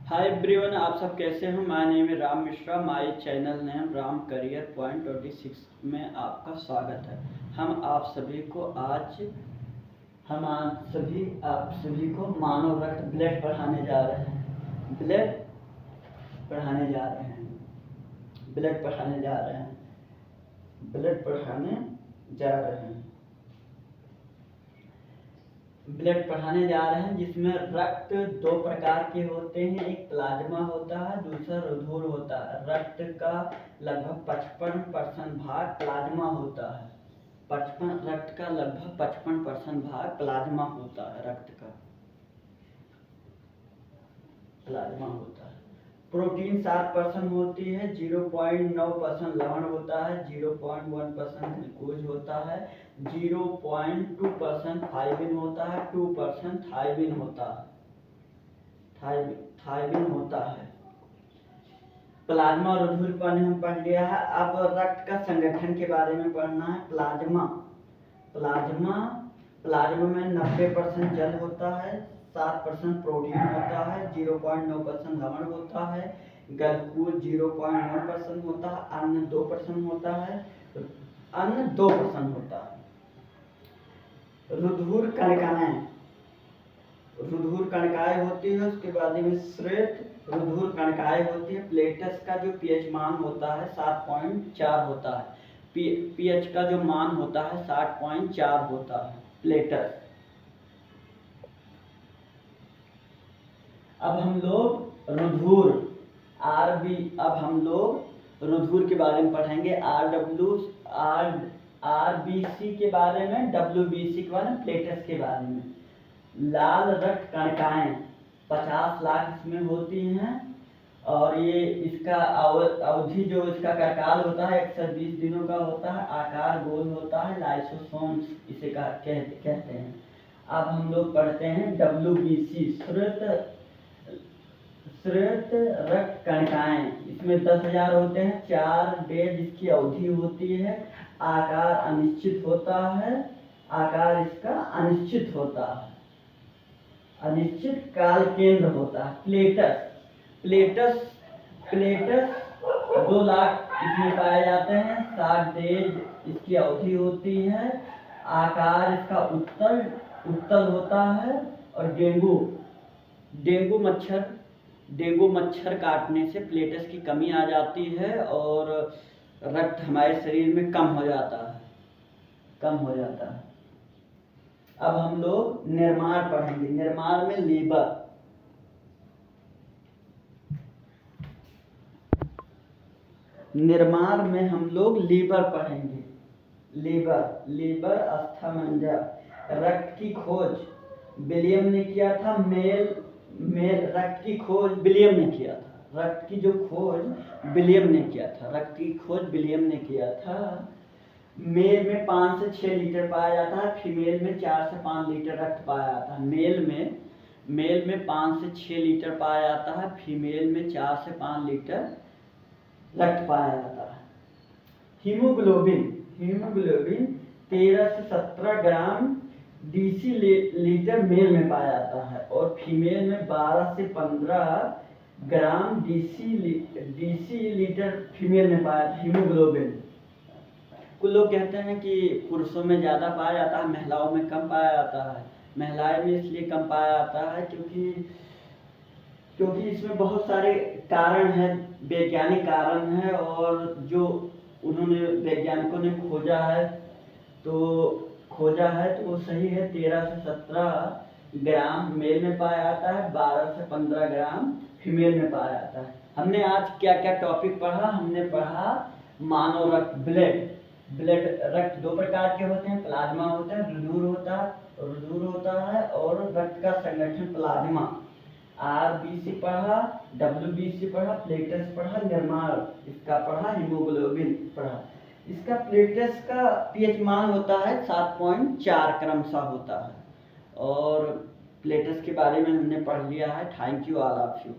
Hi everyone, आप सब कैसे हैं। माय नेम है Ram Mishra. My channel name Ram career point 26 में आपका स्वागत है। हम आप सभी को मानव रक्त ब्लड पढ़ाने जा रहे हैं। ब्लड पढ़ाने जा रहे हैं ब्लड पढ़ाने जा रहे हैं ब्लड पढ़ाने जा रहे हैं ब्लड पढ़ाने जा रहे हैं, जिसमें रक्त दो प्रकार के होते हैं। एक प्लाज्मा होता है, दूसरा रुधिर होता है। रक्त का लगभग 55% भाग प्लाज्मा होता है। रक्त का लगभग 55% भाग प्लाज्मा होता है। रक्त का प्लाज्मा होता है। प्रोटीन 7% होती है, 0.9% लवण होता है, 0.1% ग्लूकोज होता है, 0.2% फाइबिन होता है, 2% थाइबिन होता है। प्लाज्मा और रुधिर पर हम पढ़ लिया है। अब रक्त का संगठन के बारे में पढ़ना है। प्लाज्मा में 90% जल होता है, 7% प्रोटीन होता है, 0.9% लवण होता है, ग्लूकोज 0.1% होता है, अन्न 2% होता है। रुधिर कणिकाएं होती है। उसके बाद में श्वेत रुधिर कणिकाएं होती है। प्लेटस का जो पीएच मान होता है 7.4 होता है। पीएच का जो मान होता है 7.4 होता है प्लेटस। अब हम लोग रुधिर के बारे में पढ़ेंगे। आरबीसी के बारे में, डब्ल्यूबीसी के बारे में, प्लेटस के बारे में। लाल रक्त कणिकाएं 50 लाख इसमें होती हैं, और ये इसका अवधि जो इसका कार्यकाल होता है 120 दिनों का होता है। आकार गोल होता है, लाइसोसोम्स इसे कहते हैं। अब हम लोग पढ़ते हैं डब्ल्यूबीसी, श्वेत रक्त कणिकाएं। इसमें 10,000 होते हैं। 4 डेज इसकी अवधि होती है। आकार अनिश्चित होता है। अनिश्चित काल केंद्र होता है। प्लेटस 2 लाख इसमें पाए जाते हैं। 7 डेज इसकी अवधि होती है। आकार इसका उत्तल होता है। और डेंगू मच्छर काटने से प्लेटस की कमी आ जाती है और रक्त हमारे शरीर में कम हो जाता है। अब हम लोग निर्माण पढ़ेंगे। निर्माण में हम लोग लीवर पढ़ेंगे। लीवर अस्थामंजा। रक्त की खोज विलियम ने किया था। रक्त की खोज विलियम ने किया था। मेल में 5 से 6 लीटर पाया जाता है। फीमेल में 4 से 5 लीटर रक्त पाया जाता है। मेल में 5 से 6 लीटर पाया जाता है। फीमेल में 4 से 5 लीटर रक्त पाया जाता है। हीमोग्लोबिन 13 से 17 ग्राम डीसी लीटर मेल में पाया जाता है, और फीमेल में 12 से 15 ग्राम डीसी लीटर फीमेल में पाया जाता है। हीमोग्लोबिन कुछ लोग कहते हैं कि पुरुषों में ज़्यादा पाया जाता है, महिलाओं में कम पाया जाता है। महिलाएं में इसलिए कम पाया जाता है क्योंकि इसमें बहुत सारे कारण हैं, वैज्ञानिक कारण हैं, और जो वैज्ञानिकों ने खोजा है तो वो सही है। 13 से 17 ग्राम मेल में पाया जाता है, 12 से 15 ग्राम फीमेल में पाया जाता है। हमने आज क्या क्या टॉपिक पढ़ा। हमने पढ़ा मानव रक्त ब्लड रक्त 2 प्रकार के होते हैं। प्लाज्मा होता है, रुधिर होता है, और रक्त का संगठन प्लाज्मा। आरबीसी पढ़ा, डब्ल्यूबीसी पढ़ा, प्लेटस पढ़ा, निर्माण इसका पढ़ा, हीमोग्लोबिन पढ़ा। इसका प्लेटस का पीएच मान होता है 7.4 क्रमशः होता है, और प्लेटस के बारे में हमने पढ़ लिया है। Thank you all of you.